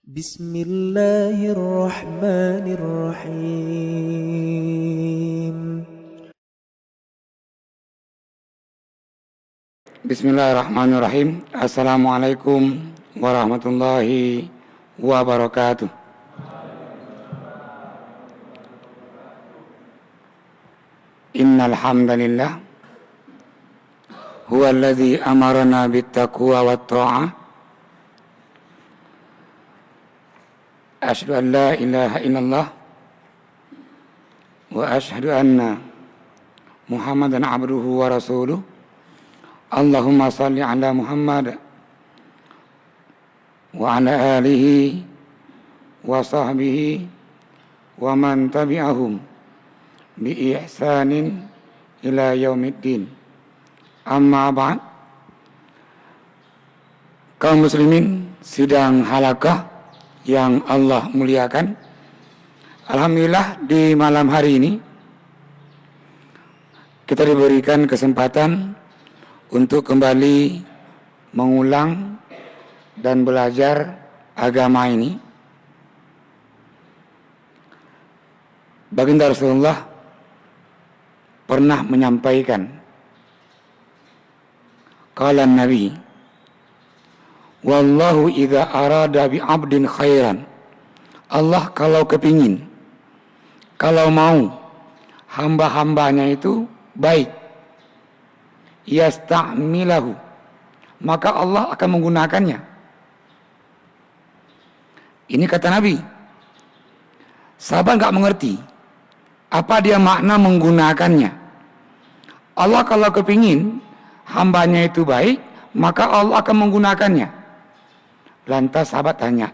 Bismillahirrahmanirrahim. Bismillahirrahmanirrahim. Assalamualaikum warahmatullahi wabarakatuh. Innal hamdalillah huwa alladzi amarna bittaqwa wat tha'ah. Asyhadu an la ilaha illallah wa asyhadu anna Muhammadan abduhu wa rasuluh. Allahumma salli ala Muhammad wa ala alihi wa sahbihi wa man tabi'ahum bi ihsanin ila yaumiddin. Amma ba'd. Kaum muslimin sidang halaqah yang Allah muliakan, alhamdulillah di malam hari ini kita diberikan kesempatan untuk kembali mengulang dan belajar agama ini. Baginda Rasulullah pernah menyampaikan, qala Nabi, wallahu idza arada bi 'abdin khairan. Allah kalau kepingin, kalau mau hamba-hambanya itu baik, yasta'milahu, maka Allah akan menggunakannya. Ini kata Nabi. Sahabat enggak mengerti apa dia makna menggunakannya. Allah kalau kepingin hambanya itu baik, maka Allah akan menggunakannya. Lantas sahabat tanya,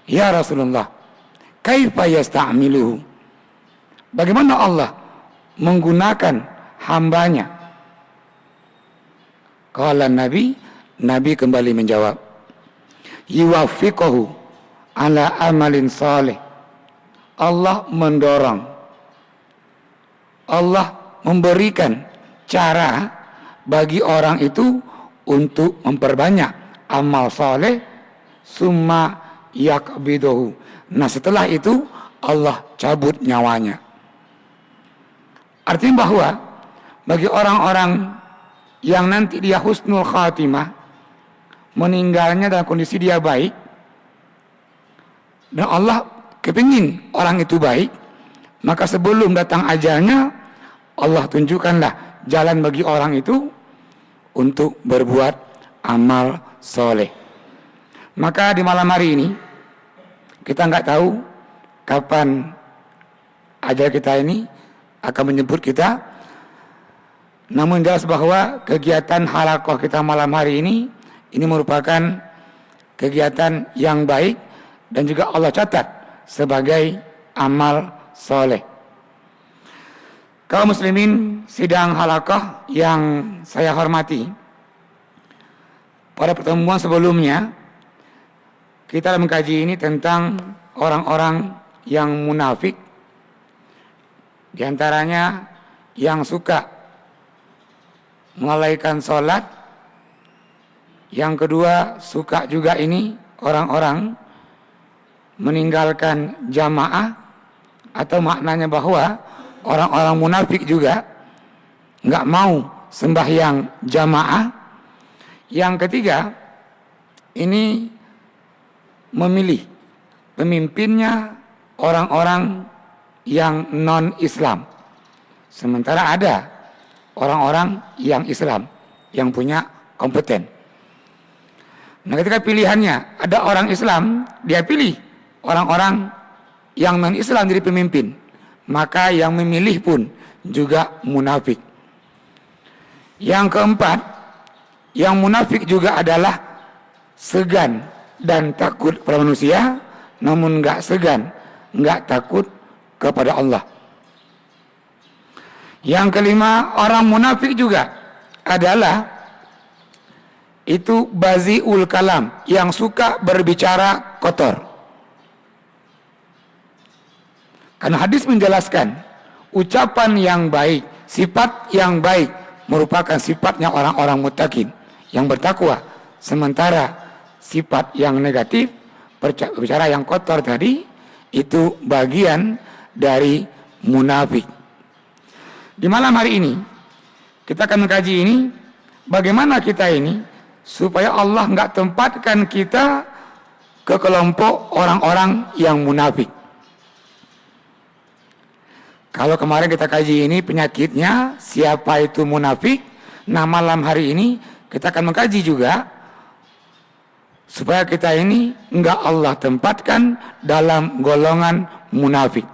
ya Rasulullah, kaifa yasta'miluhu? Bagaimana Allah menggunakan hambanya? Qala Nabi kembali menjawab, yuwaffiquhu ala amalin salih. Allah mendorong, Allah memberikan cara bagi orang itu untuk memperbanyak amal saleh, summa yakbiduhu. Nah setelah itu Allah cabut nyawanya. Artinya bahwa bagi orang-orang yang nanti dia husnul khatimah, meninggalnya dalam kondisi dia baik, dan Allah kepingin orang itu baik, maka sebelum datang ajalnya Allah tunjukkanlah jalan bagi orang itu untuk berbuat amal soleh. Maka di malam hari ini kita nggak tahu kapan ajal kita ini akan menjemput kita. Namun jelas bahwa kegiatan halaqah kita malam hari ini merupakan kegiatan yang baik dan juga Allah catat sebagai amal soleh. Kaum muslimin sidang halaqah yang saya hormati, pada pertemuan sebelumnya kita mengkaji ini tentang orang-orang yang munafik, di antaranya yang suka melalaikan sholat, yang kedua suka juga ini orang-orang meninggalkan jamaah, atau maknanya bahwa orang-orang munafik juga nggak mau sembahyang jamaah. Yang ketiga ini memilih pemimpinnya orang-orang yang non-Islam, sementara ada orang-orang yang Islam yang punya kompeten. Nah ketika pilihannya ada orang Islam, dia pilih orang-orang yang non-Islam jadi pemimpin, maka yang memilih pun juga munafik. Yang keempat, yang munafik juga adalah segan dan takut kepada manusia, namun enggak segan, enggak takut kepada Allah. Yang kelima, orang munafik juga adalah itu baziul kalam, yang suka berbicara kotor. Karena hadis menjelaskan ucapan yang baik, sifat yang baik merupakan sifatnya orang-orang muttaqin yang bertakwa, sementara sifat yang negatif Bicara yang kotor tadi itu bagian dari munafik. Di malam hari ini kita akan mengkaji ini, bagaimana kita ini supaya Allah nggak tempatkan kita ke kelompok orang-orang yang munafik. Kalau kemarin kita kaji ini penyakitnya, siapa itu munafik. Nah, malam hari ini kita akan mengkaji juga supaya kita ini enggak Allah tempatkan dalam golongan munafik.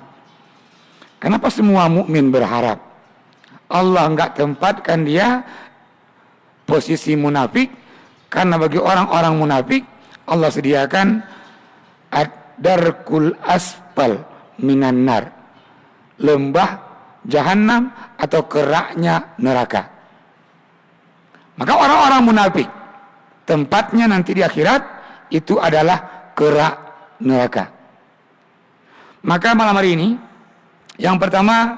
Kenapa semua mukmin berharap Allah enggak tempatkan dia posisi munafik? Karena bagi orang-orang munafik Allah sediakan ad-darkul asfal minan nar, lembah jahanam atau keraknya neraka. Maka orang-orang munafik tempatnya nanti di akhirat itu adalah kerak neraka. Maka malam hari ini yang pertama,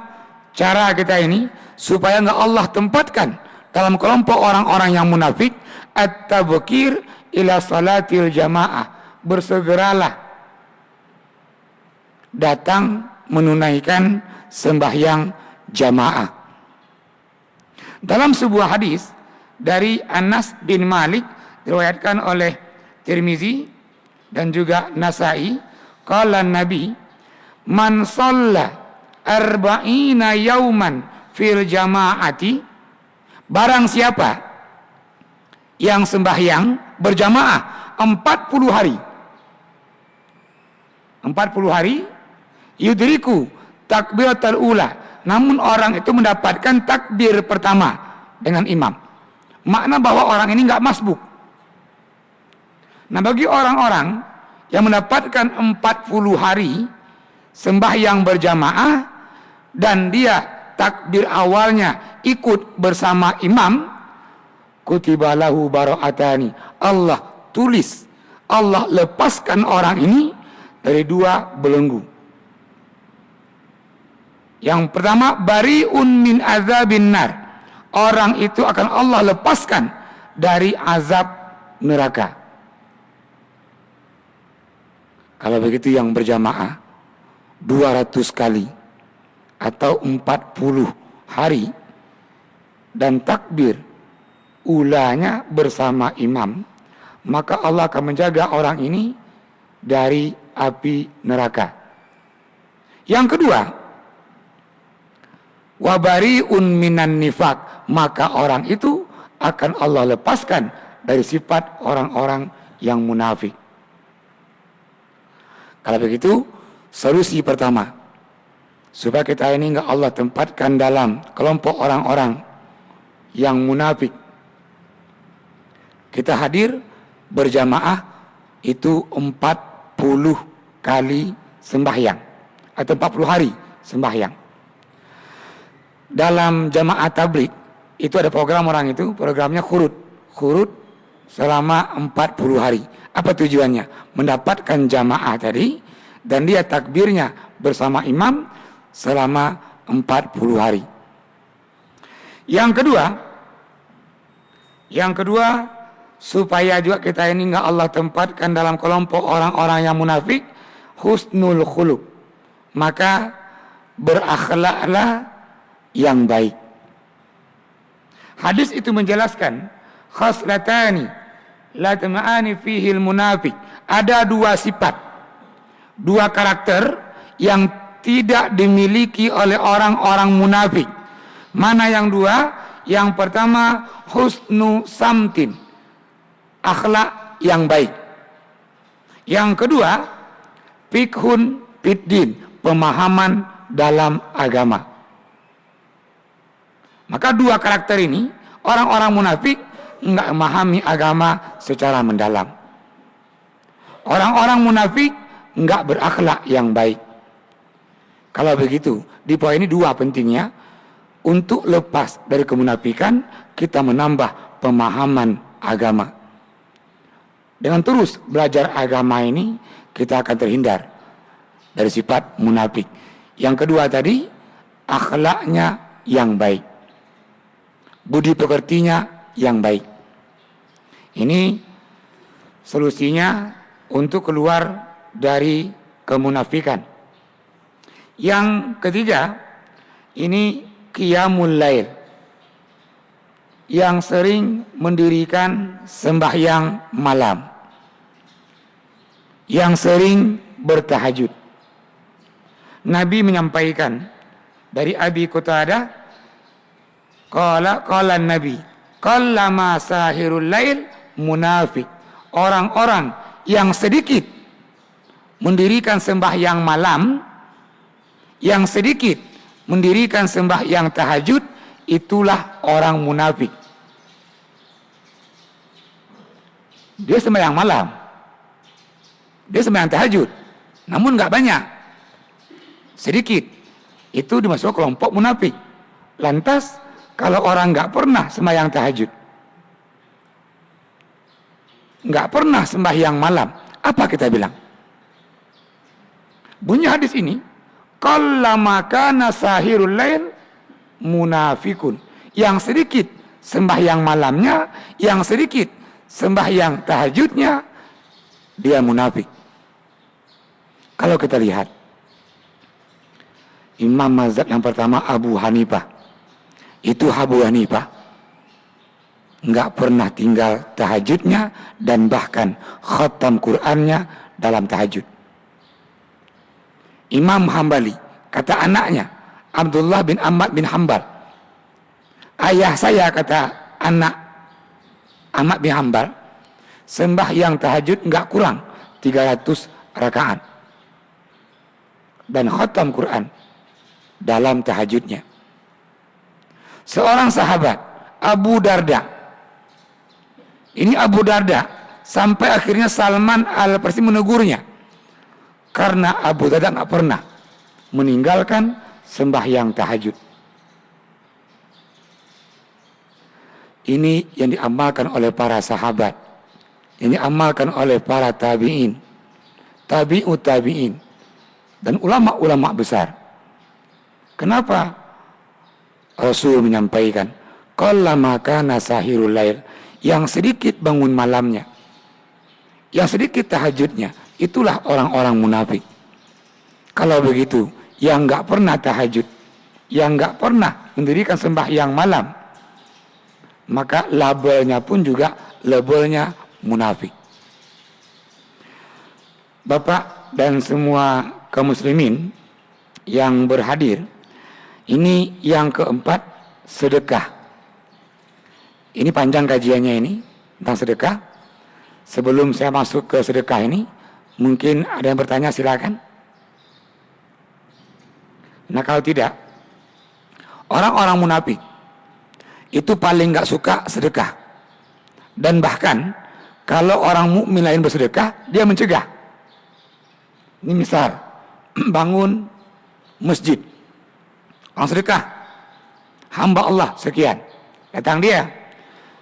cara kita ini supaya enggak Allah tempatkan dalam kelompok orang-orang yang munafik, at-tabkir ila salatil jamaah, bersegeralah datang menunaikan sembahyang jamaah. Dalam sebuah hadis dari Anas bin Malik diriwayatkan oleh Tirmizi dan juga Nasai, qala Nabi, man shalla arba'ina yauman fil jamaati, barang siapa yang sembahyang berjamaah 40 hari, 40 hari, yudriku takbiratul ula, namun orang itu mendapatkan takbir pertama dengan imam. Makna bahwa orang ini enggak masbuk. Nah, bagi orang-orang yang mendapatkan 40 hari sembahyang berjamaah dan dia takbir awalnya ikut bersama imam, kutiba lahu bara'atani, Allah tulis, Allah lepaskan orang ini dari 2 belenggu. Yang pertama, bari'un min azabin nar, orang itu akan Allah lepaskan dari azab neraka. Kalau begitu yang berjamaah 200 kali atau 40 hari dan takbir ulanya bersama imam, maka Allah akan menjaga orang ini dari api neraka. Yang kedua, wabari'un minan nifak, maka orang itu akan Allah lepaskan dari sifat orang-orang yang munafik. Kalau begitu, solusi pertama supaya kita ini enggak Allah tempatkan dalam kelompok orang-orang yang munafik, kita hadir berjamaah itu 40 kali sembahyang atau 40 hari sembahyang. Dalam jamaah tabligh itu ada program orang itu, programnya khurut selama 40 hari. Apa tujuannya? Mendapatkan jamaah tadi dan dia takbirnya bersama imam selama 40 hari. Yang kedua, supaya juga kita ini enggak Allah tempatkan dalam kelompok orang-orang yang munafik, husnul khuluq, maka berakhlaklah yang baik. Hadis itu menjelaskan khaslatani la tama'ani fihil munafik, ada 2 sifat, 2 karakter yang tidak dimiliki oleh orang-orang munafik. Mana yang 2? Yang pertama, husnu samtin, akhlak yang baik. Yang kedua, fikhun fiddin, pemahaman dalam agama. Maka 2 karakter ini, orang-orang munafik enggak memahami agama secara mendalam. Orang-orang munafik enggak berakhlak yang baik. Kalau begitu, di poin ini 2 pentingnya. Untuk lepas dari kemunafikan, kita menambah pemahaman agama. Dengan terus belajar agama ini, kita akan terhindar dari sifat munafik. Yang kedua tadi, akhlaknya yang baik, budi pekertinya yang baik. Ini solusinya untuk keluar dari kemunafikan. Yang ketiga, ini qiyamul lail, yang sering mendirikan sembahyang malam, yang sering bertahajud. Nabi menyampaikan dari Abi Qatadah, qala Nabi, qallama sahirul lail munafik. Orang-orang yang sedikit mendirikan sembahyang malam, yang sedikit mendirikan sembahyang tahajud, itulah orang munafik. Dia sembahyang malam, dia sembahyang tahajud, namun nggak banyak, sedikit. Itu dimasuk kelompok munafik. Lantas kalau orang nggak pernah sembahyang tahajud, nggak pernah sembahyang malam, apa kita bilang? Bunyi hadis ini, qallama kana sahirul lail munafikun. Yang sedikit sembahyang malamnya, yang sedikit sembahyang tahajudnya, dia munafik. Kalau kita lihat imam mazhab yang pertama Abu Hanifah, itu Abu Hanifah nggak pernah tinggal tahajudnya, dan bahkan khatam Qur'annya dalam tahajud. Imam Hambali, kata anaknya Abdullah bin Ahmad bin Hambal, ayah saya, kata anak Ahmad bin Hambal, sembahyang tahajud nggak kurang 300 rakaat dan khatam Quran dalam tahajudnya. Seorang sahabat Abu Darda, ini Abu Darda, sampai akhirnya Salman Al-Farisi menegurnya karena Abu Darda nggak pernah meninggalkan sembahyang tahajud. Ini yang diamalkan oleh para sahabat, yang diamalkan oleh para tabi'in, tabi'ut tabi'in, dan ulama-ulama besar. Kenapa Rasul menyampaikan qallama kana sahirul lail, yang sedikit bangun malamnya, yang sedikit tahajudnya, itulah orang-orang munafik. Kalau begitu, yang nggak pernah tahajud, yang nggak pernah mendirikan sembahyang malam, maka labelnya pun juga labelnya munafik. Bapak dan semua kaum muslimin yang berhadir, ini yang keempat, sedekah. Ini panjang kajiannya ini tentang sedekah. Sebelum saya masuk ke sedekah ini, mungkin ada yang bertanya, silakan. Nah, kalau tidak, orang-orang munafik itu paling nggak suka sedekah, dan bahkan kalau orang mukmin lain bersedekah, dia mencegah. Ini misal bangun masjid, orang sedekah, hamba Allah sekian, datang dia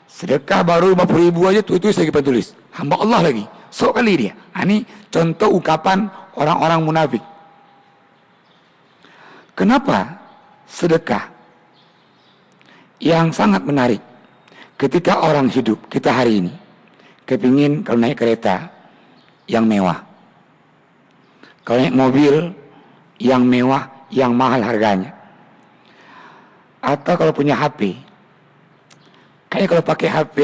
sedekah baru 50.000 aja, itu saya tulis hamba Allah lagi, sok kali dia. Ini contoh ungkapan orang-orang munafik. Kenapa sedekah yang sangat menarik? Ketika orang hidup, kita hari ini kepingin kalau naik kereta yang mewah, kalau naik mobil yang mewah, yang mahal harganya, atau kalau punya HP, kayaknya kalau pakai HP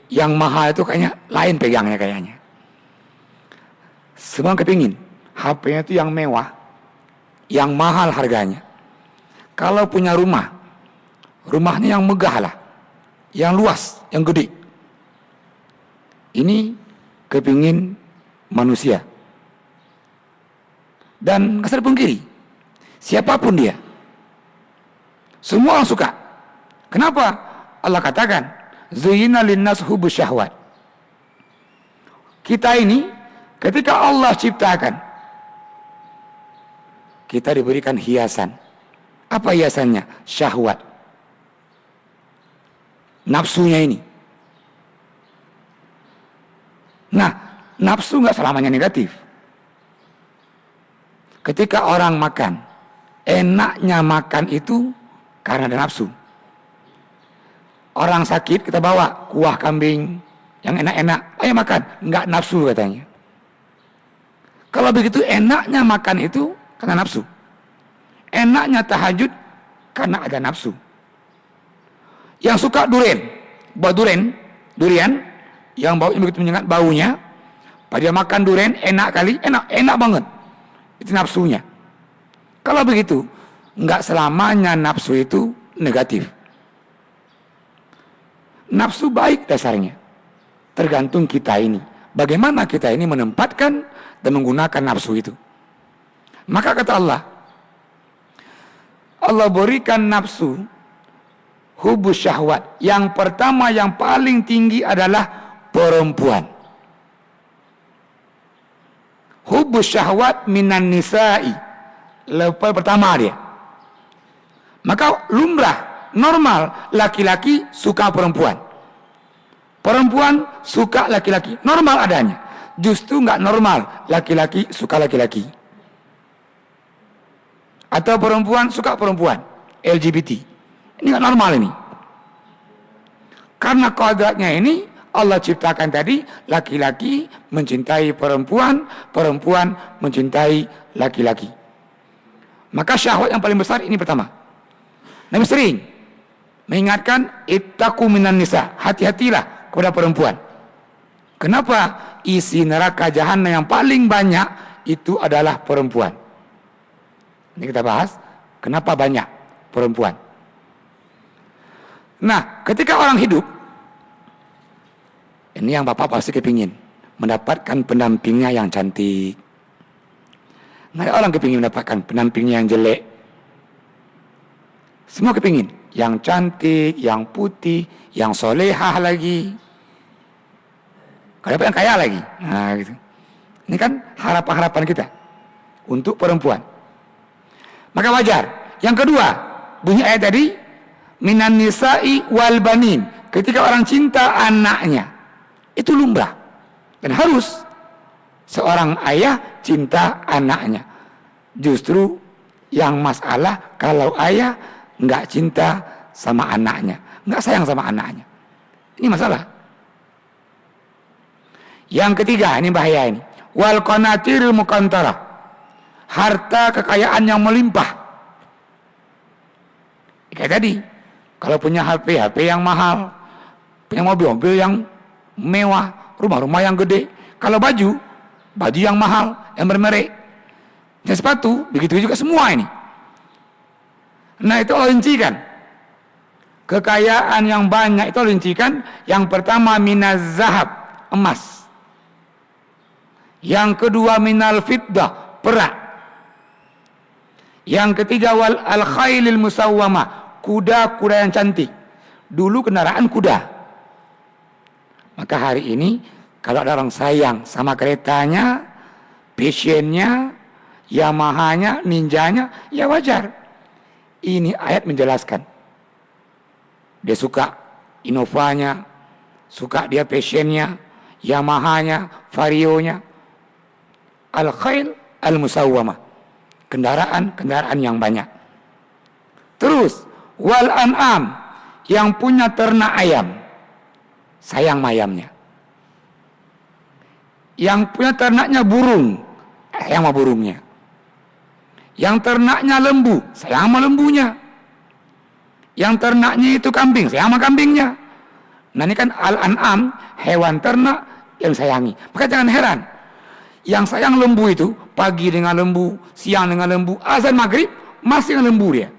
yang mahal itu kayaknya lain pegangnya kayaknya. Semua kepingin HP-nya itu yang mewah, yang mahal harganya. Kalau punya rumah, rumahnya yang megah lah, yang luas, yang gede. Ini kepingin manusia. Dan nggak usah dipungkiri, siapapun dia, semua orang suka. Kenapa? Allah katakan, zuyyina linnas hubbus syahwat. Kita ini ketika Allah ciptakan, kita diberikan hiasan. Apa hiasannya? Syahwat. Nafsunya ini. Nah, nafsu nggak selamanya negatif. Ketika orang makan, enaknya makan itu karena ada nafsu. Orang sakit kita bawa kuah kambing yang enak-enak, ayo makan, nggak nafsu katanya. Kalau begitu enaknya makan itu karena nafsu. Enaknya tahajud karena ada nafsu. Yang suka durian, buah durian yang baunya begitu menyengat baunya, pada makan durian enak kali, enak banget. Itu nafsunya. Kalau begitu, nggak selamanya nafsu itu negatif. Nafsu baik dasarnya. Tergantung kita ini. Bagaimana kita ini menempatkan dan menggunakan nafsu itu. Maka kata Allah berikan nafsu hubus syahwat. Yang pertama yang paling tinggi adalah perempuan. Hubus syahwat minan nisa'i. Level pertama dia. Maka lumrah, normal, laki-laki suka perempuan. Perempuan suka laki-laki. Normal adanya. Justru nggak normal, laki-laki suka laki-laki. Atau perempuan suka perempuan. LGBT. Ini nggak normal ini. Karena kodratnya ini, Allah ciptakan tadi, laki-laki mencintai perempuan, perempuan mencintai laki-laki. Maka syahwat yang paling besar ini pertama. Nabi sering mengingatkan, ittaqu minan nisa, hati-hatilah kepada perempuan. Kenapa? Isi neraka jahanam yang paling banyak itu adalah perempuan. Ini kita bahas, kenapa banyak perempuan. Nah, ketika orang hidup, ini yang Bapak pasti kepingin, mendapatkan pendampingnya yang cantik. Nggak ada orang kepingin mendapatkan pendampingnya yang jelek. Semua kepingin, yang cantik, yang putih, yang solehah lagi. Kalau dapat yang kaya lagi. Nah, gitu. Ini kan harapan-harapan kita untuk perempuan. Maka wajar. Yang kedua, bunyi ayat tadi, minan nisa'i wal banin. Ketika orang cinta anaknya, itu lumrah. Dan harus seorang ayah cinta anaknya. Justru yang masalah kalau ayah nggak cinta sama anaknya, nggak sayang sama anaknya. Ini masalah. Yang ketiga, ini bahaya ini. Wal qanatiril muqantarah. Harta kekayaan yang melimpah. Kayak tadi, kalau punya HP yang mahal, punya mobil yang mewah, rumah-rumah yang gede. Kalau baju yang mahal, yang bermerek. Dan sepatu, begitu juga semua ini. Nah, itu Allah rincikan. Kekayaan yang banyak itu Allah rincikan. Yang pertama minaz zahab, emas. Yang kedua minal fiddah, perak. Yang ketiga wal al-khailil musawwamah, kuda-kuda yang cantik. Dulu kendaraan kuda. Maka hari ini kalau ada orang sayang sama keretanya, passionnya, Yamahanya, ninjanya, ya wajar. Ini ayat menjelaskan. Dia suka Innovanya, suka dia passionnya, Yamahanya, Varionya. Al-khail al-musawwamah. Kendaraan yang banyak. Terus, wal an'am, yang punya ternak ayam. Sayang mayamnya. Yang punya ternaknya burung, sayang sama burungnya. Yang ternaknya lembu, sayang sama lembunya. Yang ternaknya itu kambing, sayang sama kambingnya. Nah, ini kan al-an'am, hewan ternak yang sayangi. Maka jangan heran, yang sayang lembu itu, pagi dengan lembu, siang dengan lembu, azan maghrib, masih dengan lembu dia.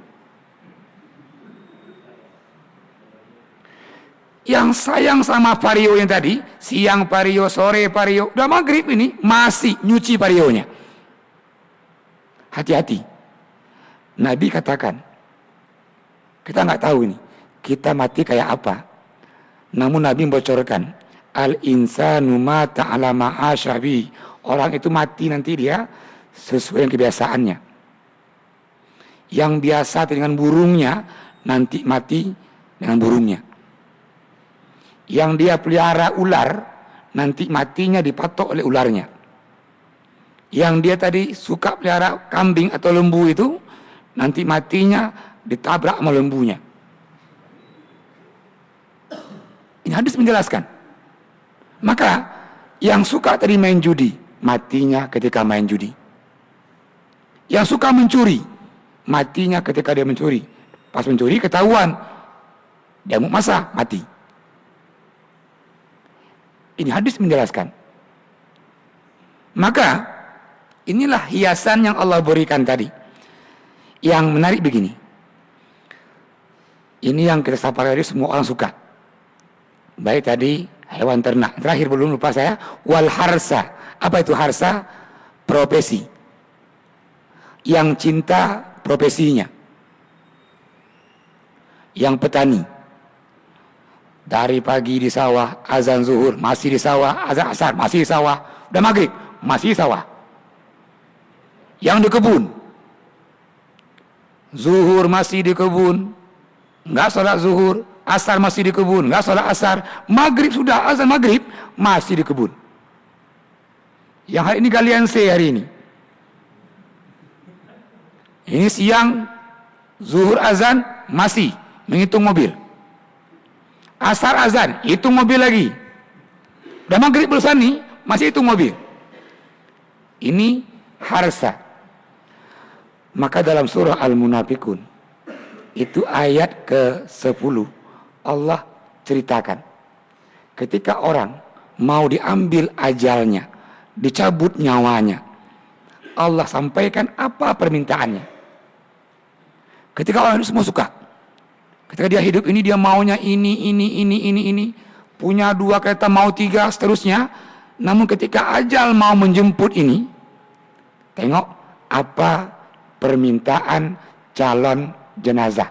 Yang sayang sama vario yang tadi, siang vario, sore vario, udah maghrib ini, masih nyuci varionya. Hati-hati. Nabi katakan, kita nggak tahu ini, kita mati kayak apa. Namun Nabi membocorkan, al-insanu ma ta'ala ma'asyabi. Orang itu mati nanti dia sesuai dengan kebiasaannya. Yang biasa dengan burungnya, nanti mati dengan burungnya. Yang dia pelihara ular, nanti matinya dipatok oleh ularnya. Yang dia tadi suka pelihara kambing atau lembu itu, nanti matinya ditabrak sama lembunya. Ini hadis menjelaskan. Maka yang suka tadi main judi, matinya ketika main judi. Yang suka mencuri, matinya ketika dia mencuri. Pas mencuri ketahuan, dia mau masa mati. Ini hadis menjelaskan. Maka inilah hiasan yang Allah berikan tadi. Yang menarik begini. Ini yang kita sapa tadi semua orang suka. Baik tadi hewan ternak. Terakhir belum lupa saya, wal harsa. Apa itu harsa? Profesi. Yang cinta profesinya. Yang petani. Dari pagi di sawah, azan zuhur masih di sawah, azan asar masih di sawah, udah maghrib masih di sawah. Yang di kebun, zuhur masih di kebun, nggak sholat zuhur, asar masih di kebun, nggak sholat asar, maghrib sudah azan maghrib masih di kebun. Yang hari ini galian hari ini. Ini siang zuhur azan masih menghitung mobil. Asar azan, hitung mobil lagi. Udah maghrib berusaha nih, masih hitung mobil. Ini harsa. Maka dalam surah Al-Munafikun, itu ayat ke-10, Allah ceritakan. Ketika orang mau diambil ajalnya, dicabut nyawanya, Allah sampaikan apa permintaannya. Ketika orang itu semua suka. Ketika dia hidup ini dia maunya ini, punya 2 kereta mau 3 seterusnya. Namun ketika ajal mau menjemput ini, tengok apa permintaan calon jenazah.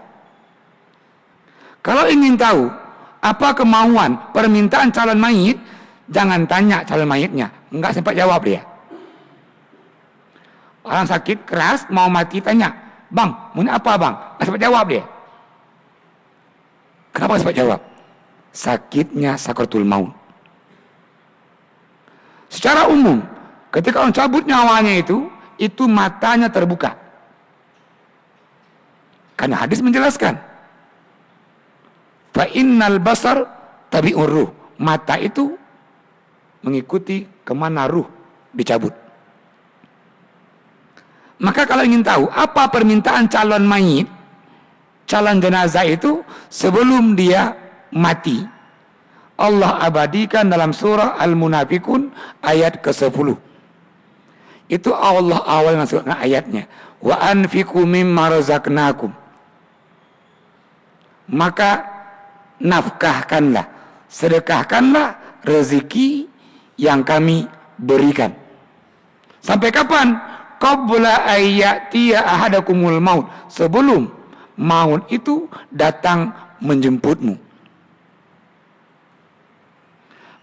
Kalau ingin tahu apa kemauan permintaan calon mayit, jangan tanya calon mayitnya, enggak sempat jawab dia. Orang sakit keras mau mati tanya, bang, mau apa bang? Enggak sempat jawab dia. Kenapa sempat jawab? Sakitnya sakaratul maut. Secara umum, ketika orang cabut nyawanya itu matanya terbuka. Karena hadis menjelaskan, fa innal basar tabi'ur ruh. Mata itu mengikuti kemana ruh dicabut. Maka kalau ingin tahu apa permintaan calon mayit, calon jenazah itu sebelum dia mati, Allah abadikan dalam surah Al-Munafikun ayat ke-10. Itu Allah awal masukkan ayatnya, wa anfiqu mimma razaqnakum. Maka nafkahkanlah, sedekahkanlah rezeki yang kami berikan. Sampai kapan? Qabla ayyatiya ahadakumul maut. Sebelum maut itu datang menjemputmu.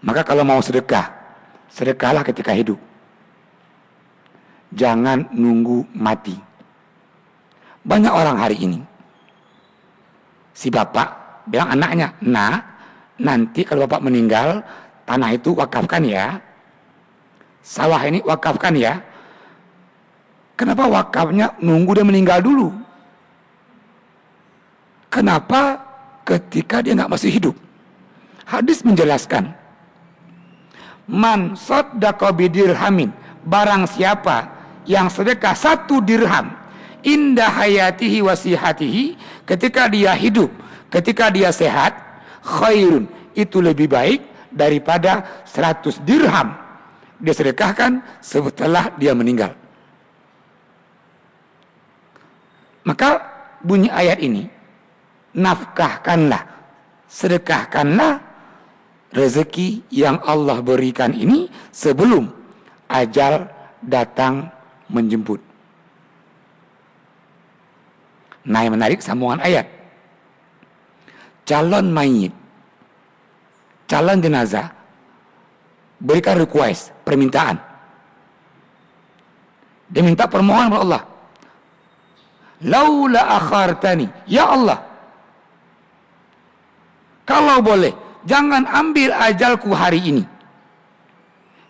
Maka kalau mau sedekah, sedekahlah ketika hidup. Jangan nunggu mati. Banyak orang hari ini, si bapak bilang anaknya, nah nanti kalau bapak meninggal, tanah itu wakafkan ya, sawah ini wakafkan ya. Kenapa wakafnya nunggu dia meninggal dulu? Kenapa ketika dia nggak masih hidup? Hadis menjelaskan, man saddaqa bidirhamin, barang siapa yang sedekah 1 dirham inda hayatihi wasihatihi, ketika dia hidup, ketika dia sehat, khairun, itu lebih baik daripada 100 dirham dia sedekahkan setelah dia meninggal. Maka bunyi ayat ini, nafkahkanlah, sedekahkanlah rezeki yang Allah berikan ini sebelum ajal datang menjemput. Nah, yang menarik sambungan ayat, calon mayit, calon jenazah berikan request, permintaan. Dia minta permohonan kepada Allah, laula akhartani, ya Allah, kalau boleh jangan ambil ajalku hari ini,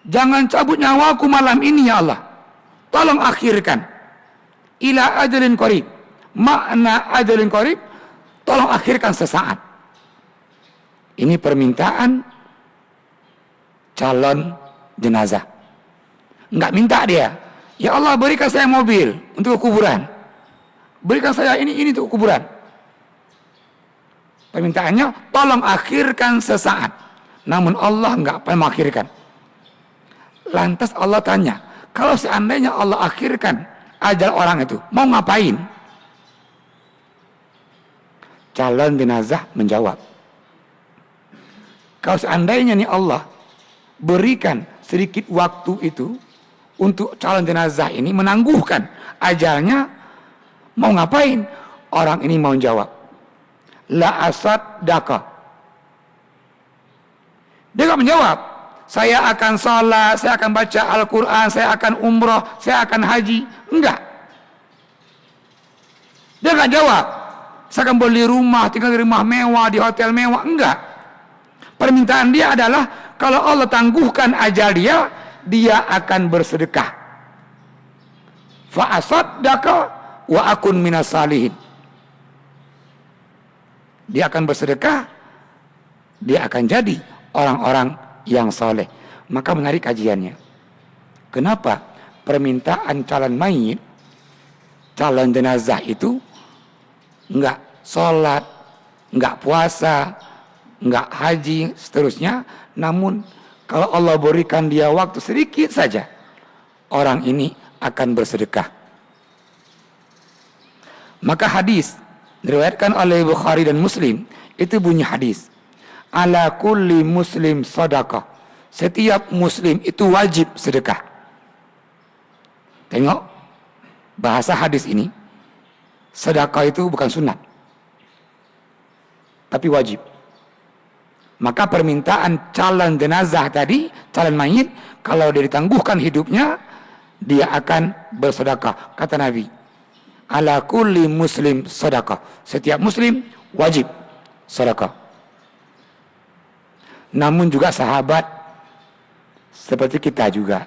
jangan cabut nyawaku malam ini ya Allah, tolong akhirkan ila ajalin qarib. Makna ajalin qarib, tolong akhirkan sesaat. Ini permintaan calon jenazah. Nggak minta dia, ya Allah berikan saya mobil untuk kuburan, berikan saya ini untuk kuburan. Permintaannya, tolong akhirkan sesaat. Namun Allah nggak pernah mengakhirkan. Lantas Allah tanya, kalau seandainya Allah akhirkan ajal orang itu, mau ngapain? Calon jenazah menjawab, kalau seandainya nih Allah berikan sedikit waktu itu untuk calon jenazah ini menangguhkan ajalnya, mau ngapain? Orang ini mau jawab, la asaddaka. Dia nggak menjawab, saya akan sholat, saya akan baca Al-Quran, saya akan umroh, saya akan haji. Enggak. Dia nggak jawab, saya akan beli rumah, tinggal di rumah mewah, di hotel mewah. Enggak. Permintaan dia adalah, kalau Allah tangguhkan ajal dia, dia akan bersedekah. Fa asaddaka wa akun minas salihin. Dia akan bersedekah, dia akan jadi orang-orang yang soleh. Maka menarik kajiannya. Kenapa permintaan calon mayit, calon jenazah itu enggak sholat, enggak puasa, enggak haji, seterusnya. Namun kalau Allah berikan dia waktu sedikit saja, orang ini akan bersedekah. Maka hadis diriwayatkan oleh Bukhari dan Muslim, itu bunyi hadis, ala kulli muslim sadaqah. Setiap muslim itu wajib sedekah. Tengok bahasa hadis ini, sedekah itu bukan sunat, tapi wajib. Maka permintaan calon jenazah tadi, calon mayit, kalau dia ditangguhkan hidupnya, dia akan bersedekah. Kata Nabi, ala kulli muslim sedekah. Setiap muslim wajib sedekah. Namun juga sahabat seperti kita juga,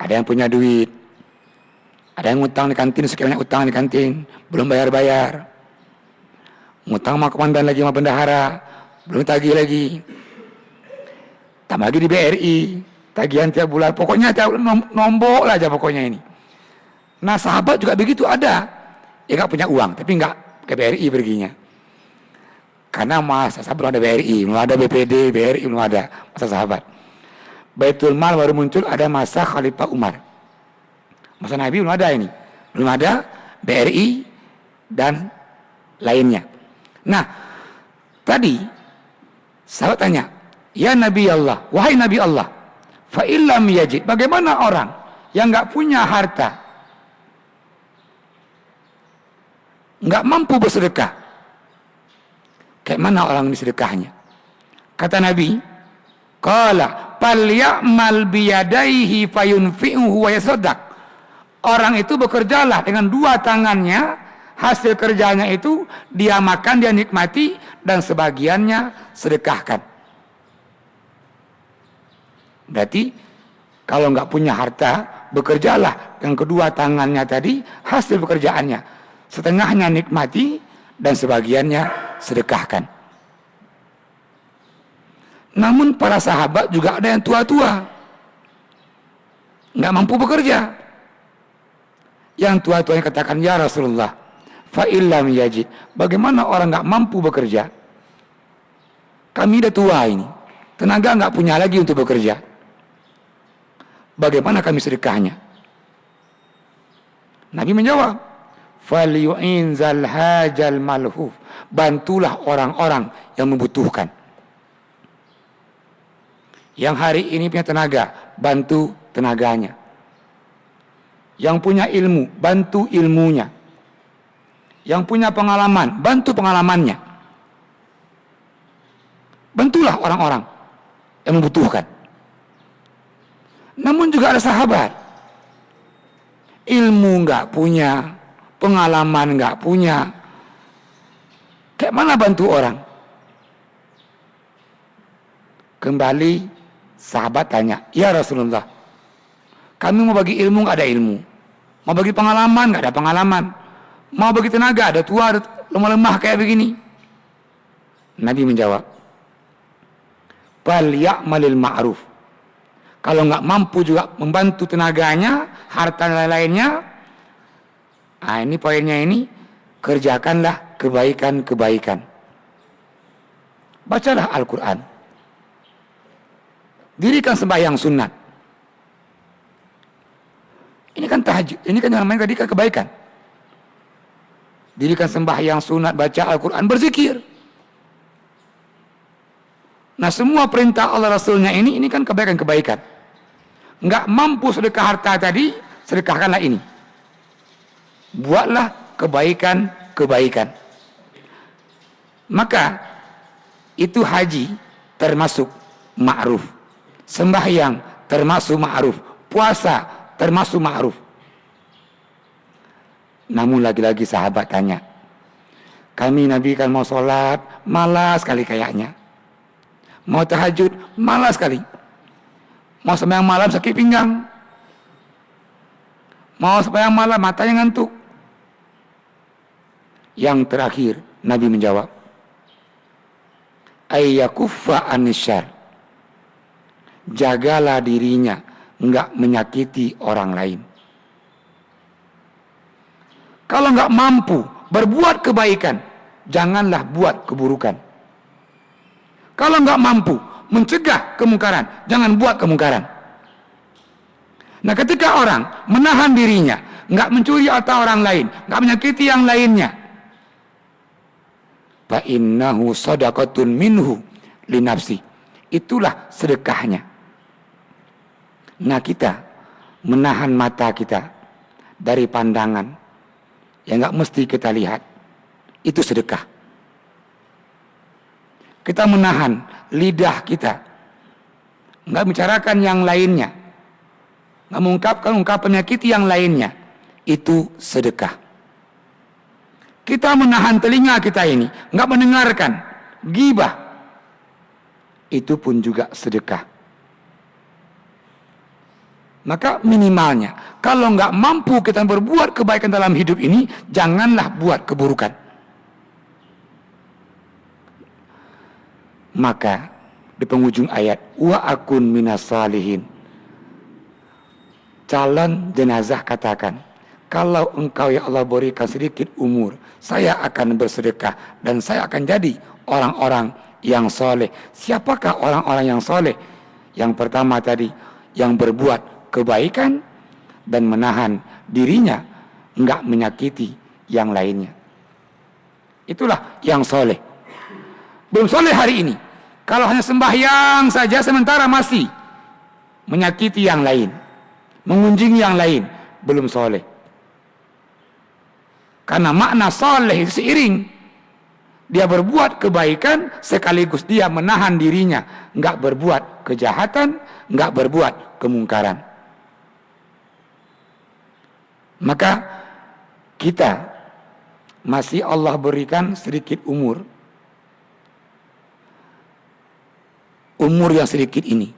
ada yang punya duit, ada yang ngutang di kantin, sekian banyak utang di kantin, belum bayar-bayar, ngutang sama komandan lagi, sama bendahara, belum tagih lagi, tambah lagi di BRI, tagihan tiap bulan, pokoknya tiap nombok lah aja pokoknya ini. Nah sahabat juga begitu, ada ya nggak punya uang, tapi nggak ke BRI perginya, karena masa sahabat belum ada BRI, belum ada BPD, BRI belum ada masa sahabat. Baitul Mal baru muncul ada masa Khalifah Umar. Masa Nabi belum ada ini, belum ada BRI dan lainnya. Nah tadi sahabat tanya, ya Nabi Allah, wahai Nabi Allah, fa illam yajid, bagaimana orang yang nggak punya harta, nggak mampu bersedekah, kayak mana orang ini sedekahnya? Kata Nabi, qala falyamal biyadaihi fayunfi'uhu wa yasaddaq. Orang itu bekerjalah dengan dua tangannya, hasil kerjanya itu dia makan, dia nikmati, dan sebagiannya sedekahkan. Berarti kalau nggak punya harta, bekerjalah dengan kedua tangannya tadi, hasil pekerjaannya, setengahnya nikmati dan sebagiannya sedekahkan. Namun para sahabat juga ada yang tua-tua, nggak mampu bekerja. Yang tua-tua yang katakan, ya Rasulullah, fa illam yajid, bagaimana orang nggak mampu bekerja? Kami udah tua ini, tenaga nggak punya lagi untuk bekerja. Bagaimana kami sedekahnya? Nabi menjawab, falyu'in zal hajal malhuf, bantulah orang-orang yang membutuhkan. Yang hari ini punya tenaga, bantu tenaganya. Yang punya ilmu, bantu ilmunya. Yang punya pengalaman, bantu pengalamannya. Bantulah orang-orang yang membutuhkan. Namun juga ada sahabat, ilmu nggak punya, pengalaman nggak punya, kayak mana bantu orang? Kembali sahabat tanya, ya Rasulullah, kami mau bagi ilmu nggak ada ilmu, mau bagi pengalaman nggak ada pengalaman, mau bagi tenaga ada tua, ada lemah-lemah kayak begini. Nabi menjawab, fal ya'malil ma'ruf, Kalau nggak mampu juga membantu tenaganya, harta dan lainnya. Nah, ini poinnya ini, kerjakanlah kebaikan-kebaikan. Bacalah Al-Quran. Dirikan sembahyang sunat. Ini kan tahajud, ini kan namanya tadi kan kebaikan. Dirikan sembahyang sunat, baca Al-Quran, berzikir. Nah, semua perintah Allah Rasulnya ini kan kebaikan-kebaikan. Nggak mampu sedekah harta tadi, sedekahkanlah ini. Buatlah kebaikan-kebaikan. Maka itu haji termasuk ma'ruf, sembahyang termasuk ma'ruf, puasa termasuk ma'ruf. Namun lagi-lagi sahabat tanya, kami Nabi kan mau sholat, malas sekali kayaknya. Mau tahajud, malas sekali. Mau sembahyang malam sakit pinggang. Mau sembahyang malam matanya ngantuk. Yang terakhir Nabi menjawab, ayyakuffa anisyar. Jagalah dirinya, enggak menyakiti orang lain. Kalau enggak mampu berbuat kebaikan, janganlah buat keburukan. Kalau enggak mampu mencegah kemungkaran, jangan buat kemungkaran. Nah, ketika orang menahan dirinya, enggak mencuri harta orang lain, enggak menyakiti yang lainnya, fa innahu shadaqatun minhu li nafsi. Itulah sedekahnya. Nah, kita menahan mata kita dari pandangan yang enggak mesti kita lihat, itu sedekah. Kita menahan lidah kita, enggak bicarakan yang lainnya, enggak mengungkapkan penyakit yang lainnya, itu sedekah. Kita menahan telinga kita ini, enggak mendengarkan ghibah, itu pun juga sedekah. Maka minimalnya, kalau enggak mampu kita berbuat kebaikan dalam hidup ini, janganlah buat keburukan. Maka di penghujung ayat, wa akun minas salihin, calon jenazah katakan, kalau engkau ya Allah berikan sedikit umur, saya akan bersedekah dan saya akan jadi orang-orang yang soleh. Siapakah orang-orang yang soleh? Yang pertama tadi, yang berbuat kebaikan dan menahan dirinya, enggak menyakiti yang lainnya. Itulah yang soleh. Belum soleh hari ini. Kalau hanya sembahyang saja sementara masih menyakiti yang lain, mengunjungi yang lain, belum soleh. Karena makna soleh itu seiring dia berbuat kebaikan sekaligus dia menahan dirinya, enggak berbuat kejahatan, enggak berbuat kemungkaran. Maka kita masih Allah berikan sedikit umur yang sedikit ini,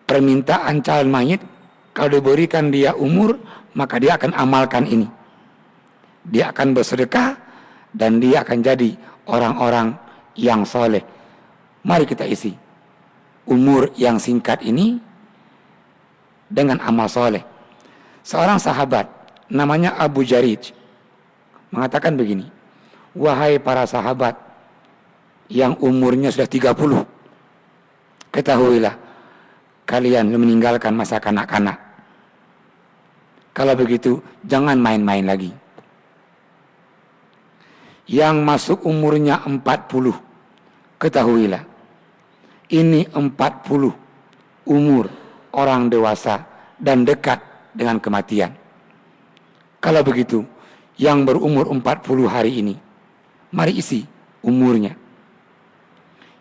permintaan calon mayit, kalau diberikan dia umur, maka dia akan amalkan ini. Dia akan bersedekah dan dia akan jadi orang-orang yang soleh. Mari kita isi umur yang singkat ini dengan amal soleh. Seorang sahabat namanya Abu Jarij mengatakan begini, wahai para sahabat yang umurnya sudah 30, ketahuilah kalian meninggalkan masa kanak-kanak. Kalau begitu jangan main-main lagi. Yang masuk umurnya 40, ketahuilah ini 40 umur orang dewasa dan dekat dengan kematian. Kalau begitu yang berumur 40 hari ini, mari isi umurnya.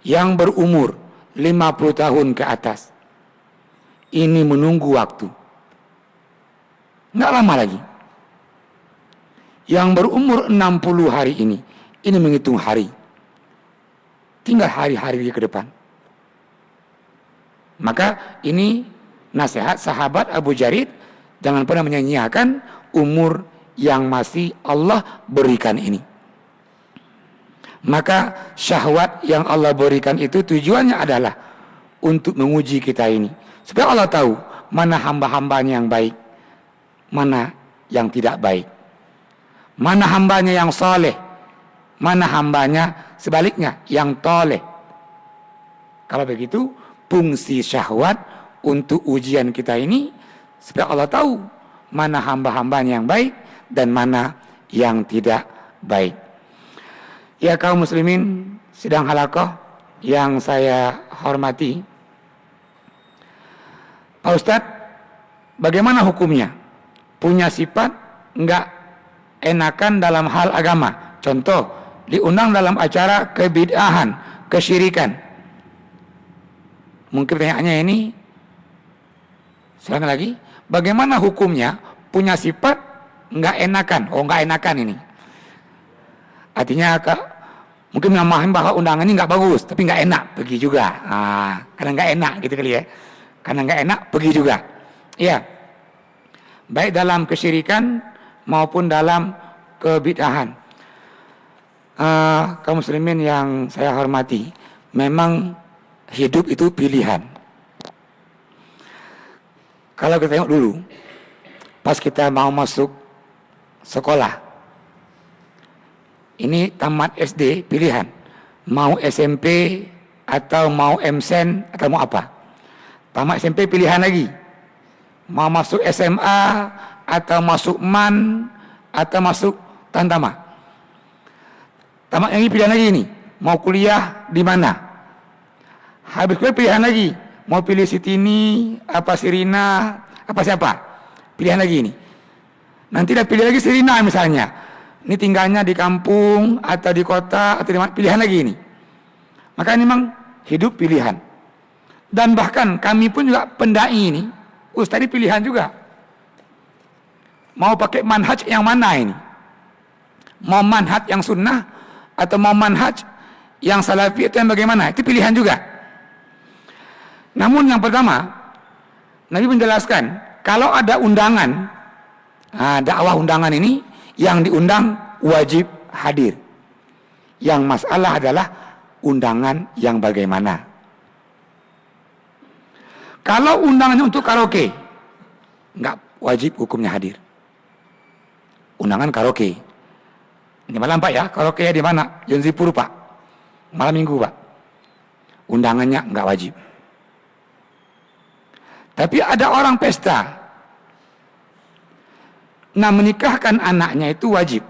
Yang berumur 50 tahun ke atas, ini menunggu waktu, nggak lama lagi. Yang berumur 60 hari ini menghitung hari, tinggal hari-hari ke depan. Maka ini nasihat sahabat Abu Jarid, jangan pernah menyanyiakan umur yang masih Allah berikan ini. Maka syahwat yang Allah berikan itu tujuannya adalah untuk menguji kita ini, Supaya Allah tahu mana hamba-hambanya yang baik, mana yang tidak baik. Mana hambanya yang soleh, mana hambanya sebaliknya yang toleh. Kalau begitu, fungsi syahwat untuk ujian kita ini supaya Allah tahu mana hamba-hambanya yang baik dan mana yang tidak baik. Ya kaum muslimin sidang halaqah yang saya hormati, Pak Ustadz, bagaimana hukumnya? Punya sifat enggak enakan dalam hal agama. Contoh, diundang dalam acara kebid'ahan, kesyirikan. Mungkin pertanyaannya ini, silakan lagi. Bagaimana hukumnya punya sifat enggak enakan? Oh, enggak enakan ini. Artinya mungkin memahami bahwa undangan ini enggak bagus, tapi enggak enak, pergi juga. Karena enggak enak gitu kali ya. Karena enggak enak, pergi juga. Iya. Baik dalam kesyirikan maupun dalam kebid'ahan. Kaum muslimin yang saya hormati, memang hidup itu pilihan. Kalau kita tengok dulu, pas kita mau masuk sekolah, ini tamat SD pilihan, mau SMP atau mau MSen atau mau apa. Tamat SMP pilihan lagi, mau masuk SMA atau masuk MAN atau masuk Tantama. Tamat yang ini pilihan lagi ini, mau kuliah di mana. Habis kuliah pilihan lagi, mau pilih Sitini, apa Sirina, apa siapa. Pilihan lagi ini. Nanti dah pilih lagi Sirina misalnya. Ini tinggalnya di kampung atau di kota atau di mana, pilihan lagi ini. Maka ini memang hidup pilihan. Dan bahkan kami pun juga pendai ini, Ustaz ini pilihan juga. Mau pakai manhaj yang mana ini? Mau manhaj yang sunnah atau mau manhaj yang salafi itu yang bagaimana? Itu pilihan juga. Namun yang pertama, Nabi menjelaskan kalau ada undangan, dakwah undangan ini yang diundang wajib hadir. Yang masalah adalah undangan yang bagaimana. Kalau undangannya untuk karaoke, enggak wajib hukumnya hadir. Undangan karaoke. Ini malam Pak ya, karaoke di mana? Yonzipur Pak. Malam minggu Pak. Undangannya enggak wajib. Tapi ada orang pesta. Nah, menikahkan anaknya itu wajib.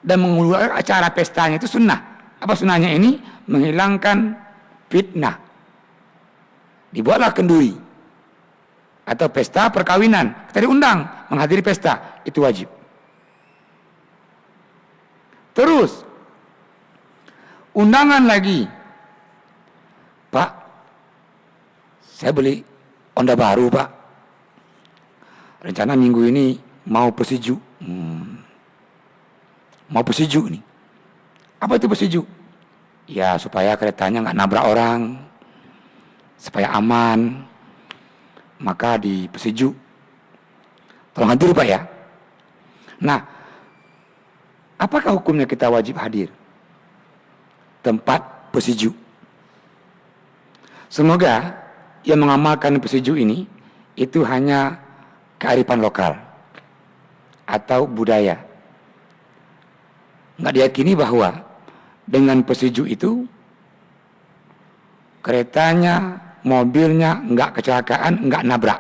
Dan mengulurkan acara pestanya itu sunnah. Apa sunnahnya ini? Menghilangkan fitnah. Dibuatlah kenduri. Atau pesta perkawinan. Kita diundang menghadiri pesta. Itu wajib. Terus. Undangan lagi. Pak. Saya beli Honda baru Pak. Rencana minggu ini mau pesiju. Mau pesiju nih. Apa itu pesiju? Ya supaya keretanya nggak nabrak orang. Supaya aman. Maka di pesiju. Tolong hadir Pak ya. Nah. Apakah hukumnya kita wajib hadir? Tempat pesiju. Semoga yang mengamalkan pesiju ini itu hanya kearifan lokal atau budaya. Nggak diyakini bahwa dengan pesiju itu keretanya, mobilnya nggak kecelakaan, nggak nabrak.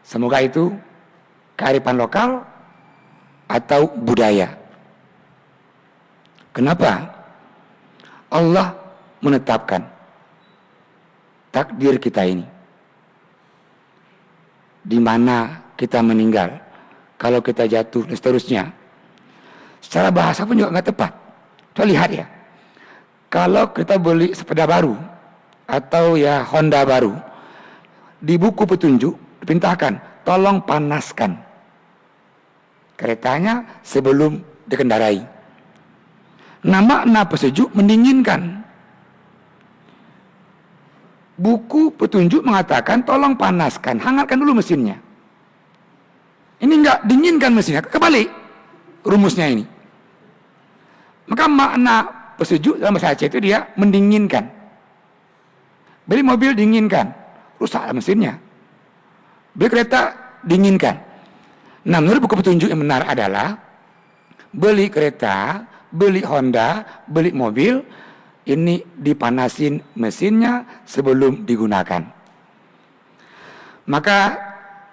Semoga itu kearifan lokal atau budaya. Kenapa? Allah menetapkan takdir kita ini. Di mana kita meninggal, kalau kita jatuh dan seterusnya. Secara bahasa pun juga nggak tepat. Kita lihat ya. Kalau kita beli sepeda baru atau ya Honda baru, di buku petunjuk diperintahkan tolong panaskan keretanya sebelum dikendarai. Nah, makna pesejuk mendinginkan. Buku petunjuk mengatakan tolong panaskan, hangatkan dulu mesinnya. Ini enggak dinginkan mesinnya, kebalik rumusnya ini. Maka makna pesejuk dalam bahasa Aceh itu dia mendinginkan. Beli mobil dinginkan, rusak mesinnya. Beli kereta dinginkan. Nah, menurut buku petunjuk yang benar adalah beli kereta, beli Honda, beli mobil, ini dipanasin mesinnya sebelum digunakan. Maka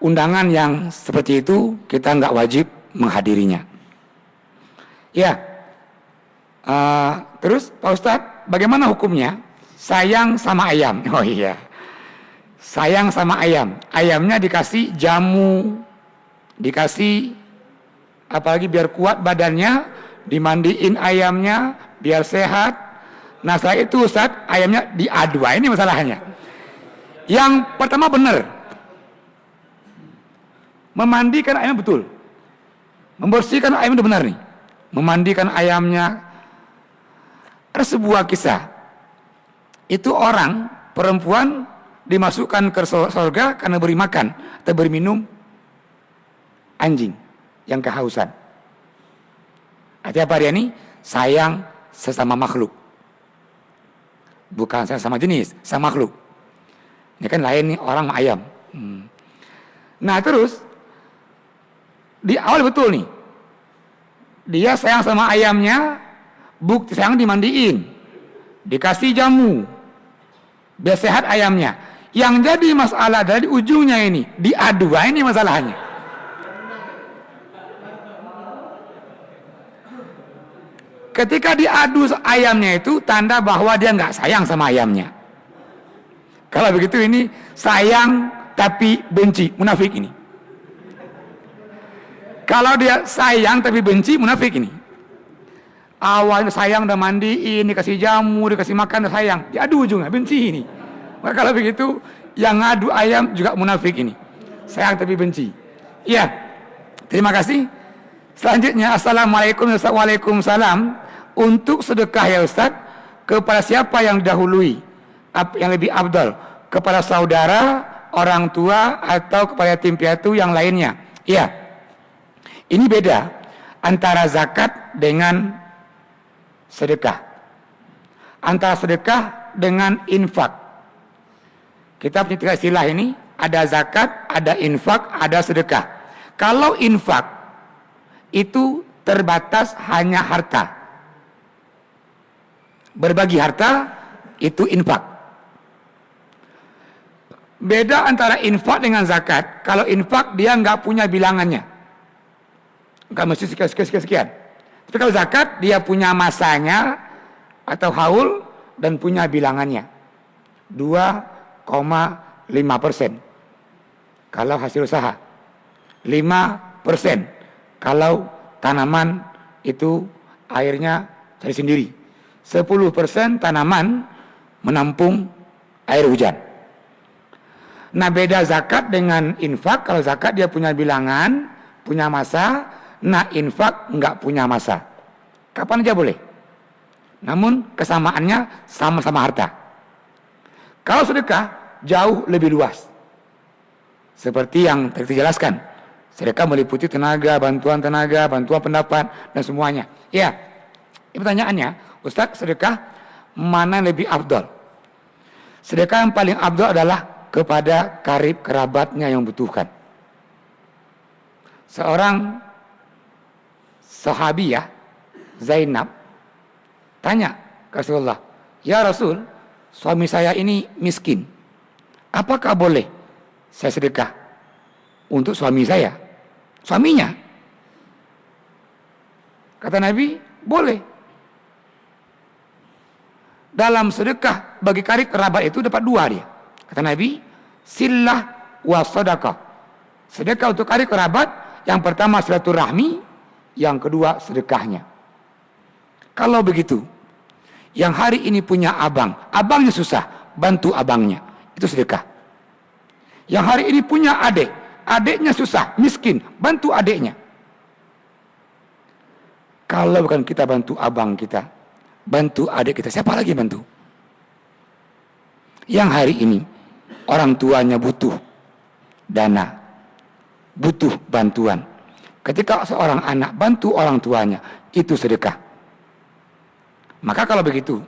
undangan yang seperti itu kita nggak wajib menghadirinya. Ya, terus Pak Ustadz, bagaimana hukumnya? Sayang sama ayam. Oh iya, sayang sama ayam. Ayamnya dikasih jamu, dikasih apalagi biar kuat badannya, dimandiin ayamnya biar sehat. Nah setelah itu Ustadz, ayamnya diadu. Ini masalahnya. Yang pertama benar, memandikan ayam betul, membersihkan ayam itu benar nih, memandikan ayamnya. Ada sebuah kisah, itu orang perempuan dimasukkan ke surga karena beri makan atau beri minum anjing yang kehausan. Artinya apa dia ini? Sayang sesama makhluk, bukan sama jenis, sama makhluk. Ini kan lain nih, orang sama ayam. Nah terus di awal betul nih, dia sayang sama ayamnya, bukti sayang dimandiin, dikasih jamu, biar sehat ayamnya. Yang jadi masalah dari ujungnya ini, diadu. Ini masalahnya. Ketika diadu ayamnya itu tanda bahwa dia nggak sayang sama ayamnya. Kalau begitu ini sayang tapi benci, munafik ini. Kalau dia sayang tapi benci, munafik ini. Awalnya sayang udah mandiin, dikasih jamu, dikasih makan, udah sayang. Diadu ujungnya, benci ini. Maka kalau begitu, yang ngadu ayam juga munafik ini. Sayang tapi benci. Iya, terima kasih. Selanjutnya, Assalamualaikum Waalaikumsalam. Untuk sedekah ya Ustaz, kepada siapa yang dahului, yang lebih afdal? Kepada saudara, orang tua, atau kepada yatim piatu yang lainnya? Iya, ini beda antara zakat dengan sedekah, antara sedekah dengan infak. Kita punya tiga istilah ini, ada zakat, ada infak, ada sedekah. Kalau infak itu terbatas hanya harta, berbagi harta itu infak. Beda antara infak dengan zakat. Kalau infak dia nggak punya bilangannya, nggak mesti sekian. Tapi kalau zakat dia punya masanya atau haul dan punya bilangannya 2,5% kalau hasil usaha, 5% kalau tanaman itu airnya cari sendiri, 10% tanaman menampung air hujan. Nah beda zakat dengan infak. Kalau zakat dia punya bilangan, punya masa. Nah infak nggak punya masa, kapan aja boleh. Namun kesamaannya sama-sama harta. Kalau sedekah jauh lebih luas, seperti yang tadi dijelaskan. Sedekah meliputi tenaga, bantuan pendapat dan semuanya. Ya, ini pertanyaannya, Ustaz, sedekah mana yang lebih afdal? Sedekah yang paling afdal adalah kepada karib kerabatnya yang membutuhkan. Seorang sahabiyah Zainab tanya ke Rasulullah, "Ya Rasul, suami saya ini miskin. Apakah boleh saya sedekah untuk suami saya?" Suaminya. Kata Nabi, boleh. Dalam sedekah bagi karib kerabat itu dapat dua dia. Kata Nabi, silah wa sadaqah. Sedekah untuk karib kerabat, yang pertama silaturahmi, yang kedua sedekahnya. Kalau begitu, yang hari ini punya abang, abangnya susah, bantu abangnya, itu sedekah. Yang hari ini punya adik, adiknya susah, miskin, bantu adiknya. Kalau bukan kita bantu abang kita, bantu adik kita, siapa lagi bantu? Yang hari ini orang tuanya butuh dana, butuh bantuan. Ketika seorang anak bantu orang tuanya, itu sedekah. Maka kalau begitu,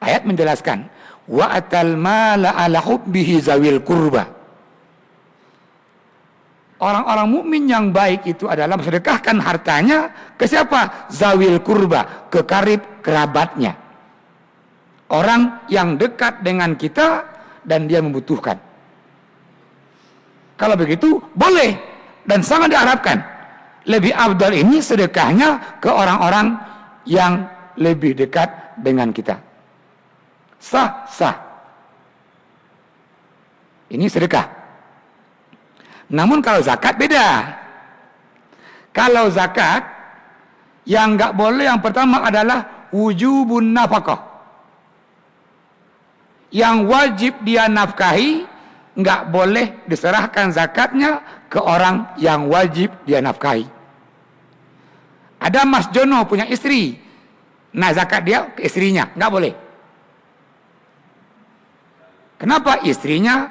ayat menjelaskan, wa atal mala ala hubbihi zawil kurba. Orang-orang mukmin yang baik itu adalah mensedekahkan hartanya ke siapa? Zawil kurba, ke karib kerabatnya. Orang yang dekat dengan kita dan dia membutuhkan. Kalau begitu boleh dan sangat diharapkan. Lebih afdal ini sedekahnya ke orang-orang yang lebih dekat dengan kita. Sah. Ini sedekah. Namun kalau zakat beda. Kalau zakat yang nggak boleh yang pertama adalah wujubun nafkah. Yang wajib dia nafkahi nggak boleh diserahkan zakatnya ke orang yang wajib dia nafkahi. Ada Mas Jono punya istri, nah zakat dia ke istrinya nggak boleh. Kenapa? Istrinya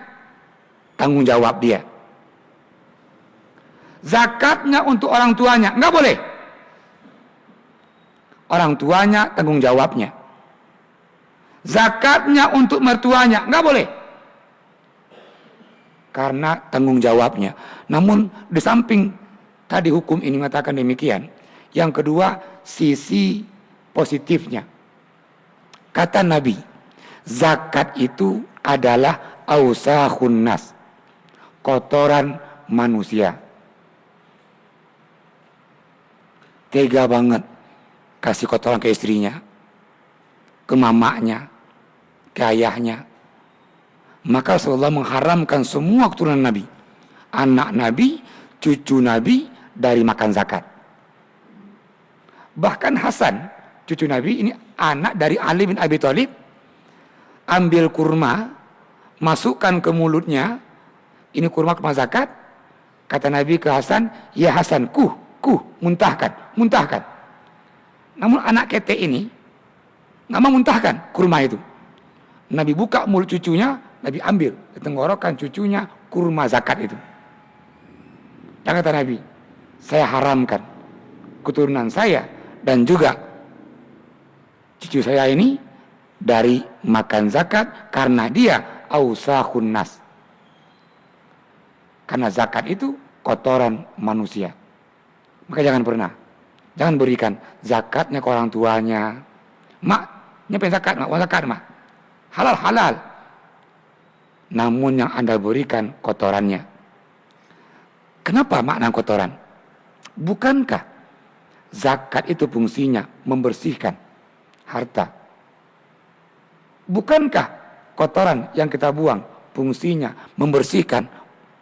tanggung jawab dia. Zakatnya untuk orang tuanya nggak boleh. Orang tuanya tanggung jawabnya. Zakatnya untuk mertuanya nggak boleh. Karena tanggung jawabnya. Namun di samping tadi hukum ini mengatakan demikian, yang kedua sisi positifnya. Kata Nabi, zakat itu adalah ausahun nas, kotoran manusia. Tega banget kasih kotoran ke istrinya, ke mamanya, ke ayahnya. Maka Rasulullah mengharamkan semua keturunan Nabi, anak Nabi, cucu Nabi dari makan zakat. Bahkan Hasan, cucu Nabi ini anak dari Ali bin Abi Thalib, ambil kurma, masukkan ke mulutnya, ini kurma zakat. Kata Nabi ke Hasan, ya Hasan, muntahkan. Namun anak kete ini nggak mau muntahkan kurma itu. Nabi buka mulut cucunya, Nabi ambil di tenggorokan cucunya kurma zakat itu. Dan kata Nabi, saya haramkan keturunan saya dan juga cucu saya ini dari makan zakat karena dia ausahun nas. Karena zakat itu kotoran manusia. Maka jangan berikan zakatnya ke orang tuanya. Mak, nyampe zakat, mak, zakat, mak. Halal. Namun yang Anda berikan kotorannya. Kenapa makna kotoran? Bukankah zakat itu fungsinya membersihkan harta? Bukankah kotoran yang kita buang fungsinya membersihkan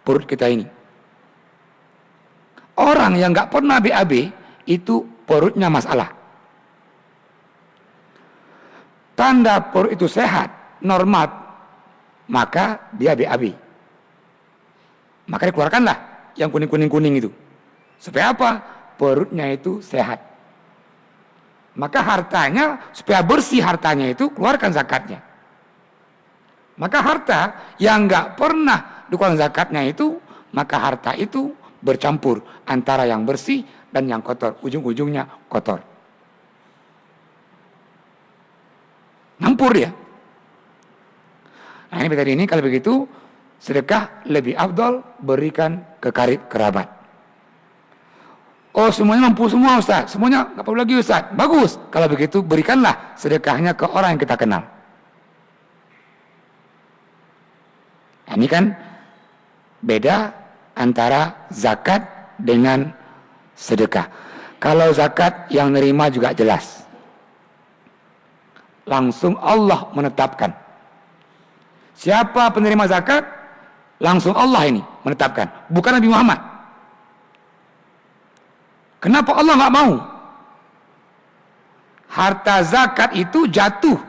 perut kita ini? Orang yang nggak pernah BAB itu perutnya masalah. Tanda perut itu sehat, normal, maka dia BAB. Maka dikeluarkanlah yang kuning itu. Supaya apa? Perutnya itu sehat. Maka hartanya, supaya bersih hartanya itu, keluarkan zakatnya. Maka harta yang nggak pernah dikeluarkan zakatnya itu, maka harta itu bercampur antara yang bersih dan yang kotor, ujung-ujungnya kotor. Nampur dia. Nah ini tadi ini kalau begitu sedekah lebih afdal berikan ke karib kerabat. Oh semuanya mampu semua Ustaz, semuanya nggak perlu lagi Ustaz. Bagus, kalau begitu berikanlah sedekahnya ke orang yang kita kenal. Nah, ini kan beda antara zakat dengan sedekah. Kalau zakat yang nerima juga jelas. Langsung Allah menetapkan. Siapa penerima zakat? Langsung Allah ini menetapkan. Bukan Nabi Muhammad. Kenapa Allah nggak mau? Harta zakat itu jatuh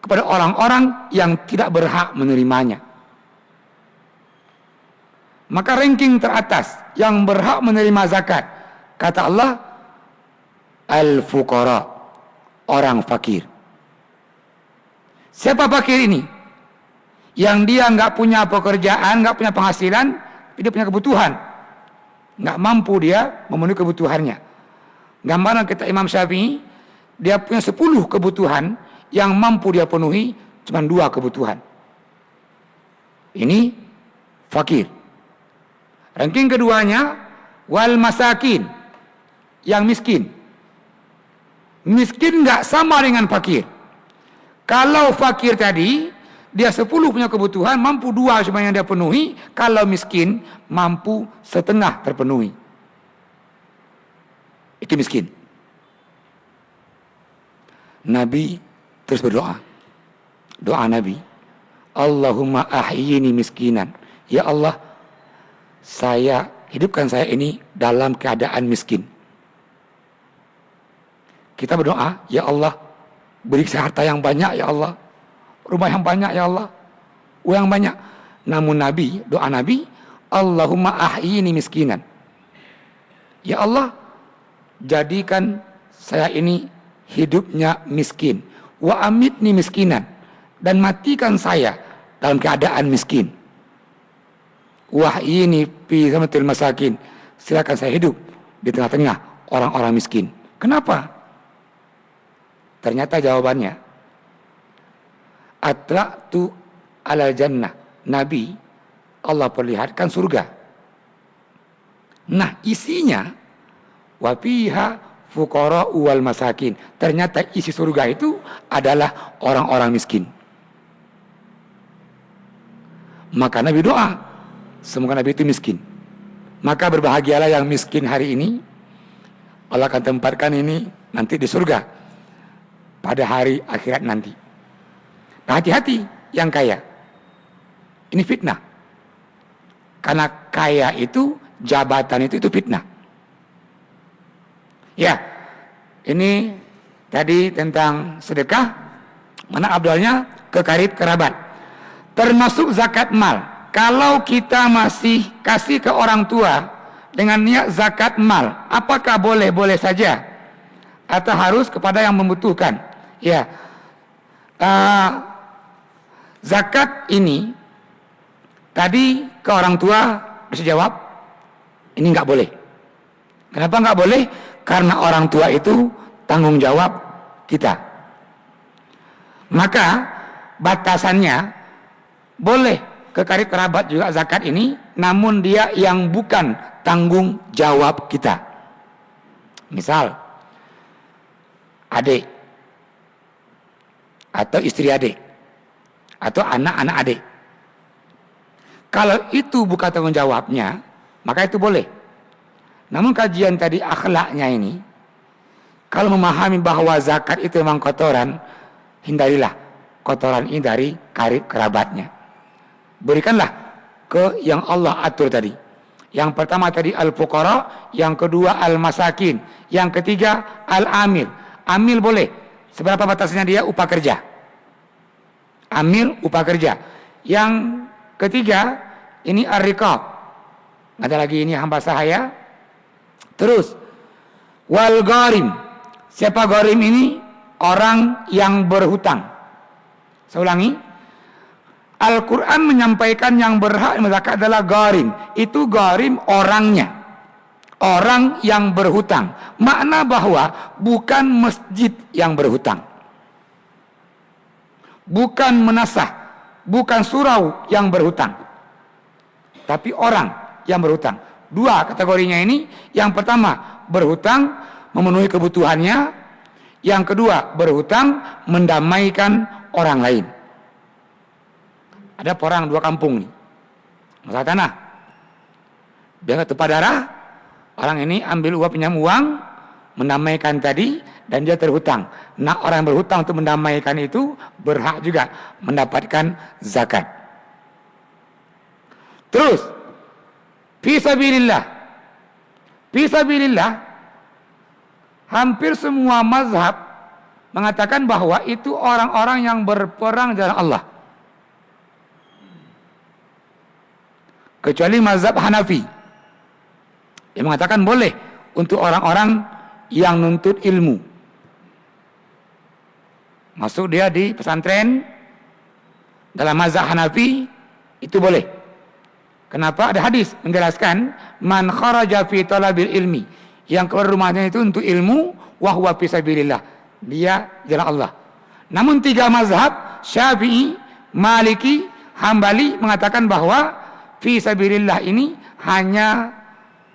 kepada orang-orang yang tidak berhak menerimanya. Maka ranking teratas yang berhak menerima zakat, kata Allah, al-fuqara, orang fakir. Siapa fakir ini? Yang dia nggak punya pekerjaan, nggak punya penghasilan, dia punya kebutuhan, nggak mampu dia memenuhi kebutuhannya. Gambaran kita Imam Syafi'i, dia punya 10 kebutuhan yang mampu dia penuhi, cuma 2 kebutuhan. Ini fakir. Ranking keduanya wal masakin, yang miskin. Miskin nggak sama dengan fakir. Kalau fakir tadi dia 10 punya kebutuhan, mampu 2 cuma yang dia penuhi. Kalau miskin mampu setengah terpenuhi. Itu miskin. Nabi terus berdoa. Doa Nabi, Allahumma ahyini miskinan. Ya Allah, hidupkan saya ini dalam keadaan miskin. Kita berdoa, ya Allah, beri saya harta yang banyak ya Allah, rumah yang banyak ya Allah, uang yang banyak. Namun Nabi, doa Nabi, Allahumma ahyini miskinan. Ya Allah, jadikan saya ini hidupnya miskin, wa amitni miskinan, dan matikan saya dalam keadaan miskin. Wahyini fi zamatil masakin, silakan saya hidup di tengah-tengah orang-orang miskin. Kenapa? Ternyata jawabannya, atla'tu alal jannah. Nabi, Allah perlihatkan surga. Nah, isinya wafiha fuqara wal masakin. Ternyata isi surga itu adalah orang-orang miskin. Maka Nabi doa, semoga Nabi itu miskin. Maka berbahagialah yang miskin hari ini. Allah akan tempatkan ini nanti di surga pada hari akhirat nanti. Nah, hati-hati yang kaya. Ini fitnah. Karena kaya itu, jabatan itu fitnah. Ya, ini tadi tentang sedekah. Mana abdalnya? Ke karib kerabat. Termasuk zakat mal. Kalau kita masih kasih ke orang tua dengan niat zakat mal, apakah boleh? Boleh saja. Atau harus kepada yang membutuhkan? Ya, zakat ini tadi ke orang tua bisa jawab, ini nggak boleh. Kenapa nggak boleh? Karena orang tua itu tanggung jawab kita. Maka batasannya boleh ke karib kerabat juga zakat ini, namun dia yang bukan tanggung jawab kita. Misal adik atau istri adik atau anak-anak adik. Kalau itu bukan tanggung jawabnya, maka itu boleh. Namun kajian tadi akhlaknya ini, kalau memahami bahwa zakat itu memang kotoran, hindarilah kotoran ini dari karib kerabatnya. Berikanlah ke yang Allah atur tadi. Yang pertama tadi al-fuqara, yang kedua al-masakin, yang ketiga al-amil. Amil boleh. Seberapa batasnya dia? Upah kerja. Amil upah kerja. Yang ketiga ini ar-riqab. Ada lagi ini hamba sahaya. Terus wal gharim. Siapa gharim ini? Orang yang berhutang. Saya ulangi. Al-Quran menyampaikan yang berhak zakat adalah gharim. Itu gharim orangnya. Orang yang berhutang. Makna bahwa bukan masjid yang berhutang. Bukan menasah. Bukan surau yang berhutang. Tapi orang yang berhutang. 2 kategorinya ini. Yang pertama, berhutang memenuhi kebutuhannya. Yang kedua, berhutang mendamaikan orang lain. Ada orang 2 kampung nih, masalah tanah. Dia nggak tumpah darah. Orang ini ambil uang, pinjam uang, mendamaikan tadi, dan dia terhutang. Nah, orang yang berhutang untuk mendamaikan itu berhak juga mendapatkan zakat. Terus fisabilillah. Fisabilillah, hampir semua mazhab mengatakan bahwa itu orang-orang yang berperang jalan Allah. Kecuali mazhab Hanafi yang mengatakan boleh untuk orang-orang yang nuntut ilmu. Masuk dia di pesantren, dalam mazhab Hanafi itu boleh. Kenapa? Ada hadis menjelaskan man kharaja fi talabil ilmi, yang keluar rumahnya itu untuk ilmu, wa huwa fi sabilillah, dia jalan Allah. Namun 3 mazhab, Syafi'i, Maliki, Hambali mengatakan bahwa fi sabilillah ini hanya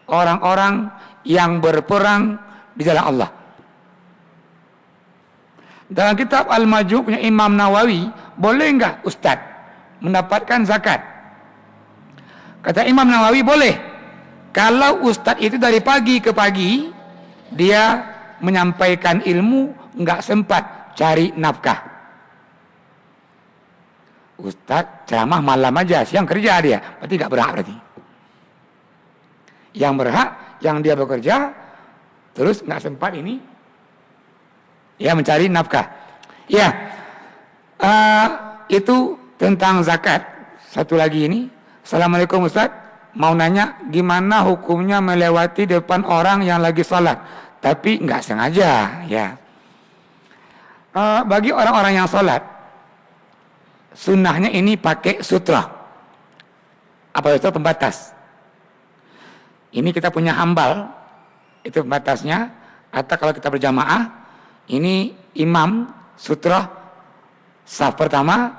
orang-orang yang berperang di jalan Allah. Dalam kitab Al-Majmu' punya Imam Nawawi, boleh enggak Ustadz mendapatkan zakat? Kata Imam Nawawi, boleh. Kalau Ustadz itu dari pagi ke pagi dia menyampaikan ilmu, enggak sempat cari nafkah. Ustadz ceramah malam aja, siang kerja dia, berarti enggak berhak berarti. Yang berhak yang dia bekerja terus enggak sempat ini ya mencari nafkah. Ya, itu tentang zakat. Satu lagi ini, Assalamualaikum Ustaz, mau nanya gimana hukumnya melewati depan orang yang lagi sholat tapi nggak sengaja ya. Bagi orang-orang yang sholat, sunnahnya ini pakai sutra. Apa itu? Pembatas. Ini kita punya hambal, itu pembatasnya. Atau kalau kita berjamaah, ini imam sutra saf pertama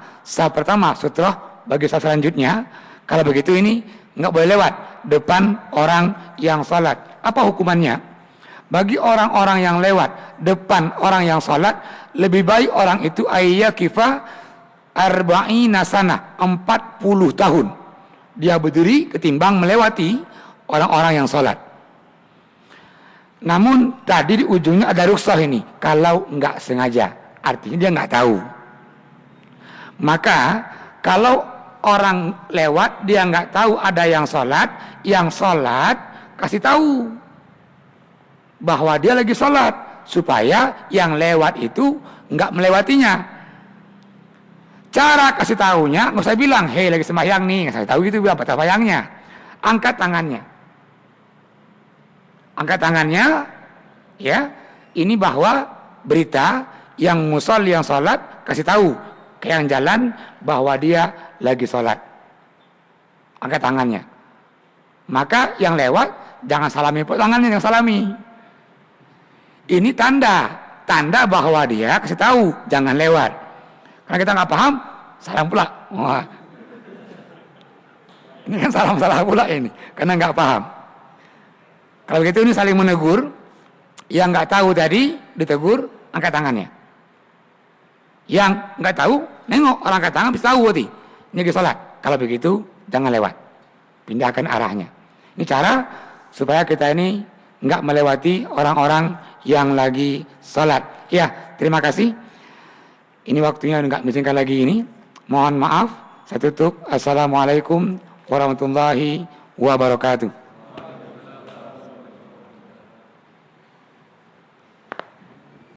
sutra bagi saf selanjutnya. Kalau begitu ini nggak boleh lewat depan orang yang sholat. Apa hukumannya? Bagi orang-orang yang lewat depan orang yang sholat, lebih baik orang itu ayyakifa arba'ina sana, 40 tahun dia berdiri ketimbang melewati orang-orang yang sholat. Namun tadi di ujungnya ada rukhsah ini, kalau nggak sengaja, artinya dia nggak tahu. Maka kalau orang lewat dia nggak tahu ada yang sholat kasih tahu bahwa dia lagi sholat supaya yang lewat itu nggak melewatinya. Cara kasih tahunya nggak usah bilang, hei lagi sembahyang nih, saya tahu gitu, bilang batal sembahyangnya. Angkat tangannya, ya. Ini bahwa berita yang musolli yang sholat kasih tahu ke yang jalan bahwa dia lagi sholat. Angkat tangannya. Maka yang lewat jangan salami tangannya, yang salami. Ini tanda bahwa dia kasih tahu jangan lewat. Karena kita nggak paham, salam pula. Wah. Ini kan salah pula ini, karena nggak paham. Kalau begitu ini saling menegur. Yang nggak tahu tadi ditegur, angkat tangannya. Yang nggak tahu, nengok orang angkat tangan bisa tahu berarti ini lagi sholat. Kalau begitu jangan lewat, pindahkan arahnya. Ini cara supaya kita ini nggak melewati orang-orang yang lagi sholat. Ya, terima kasih. Ini waktunya nggak mengizinkan lagi ini. Mohon maaf. Saya tutup. Assalamualaikum warahmatullahi wabarakatuh.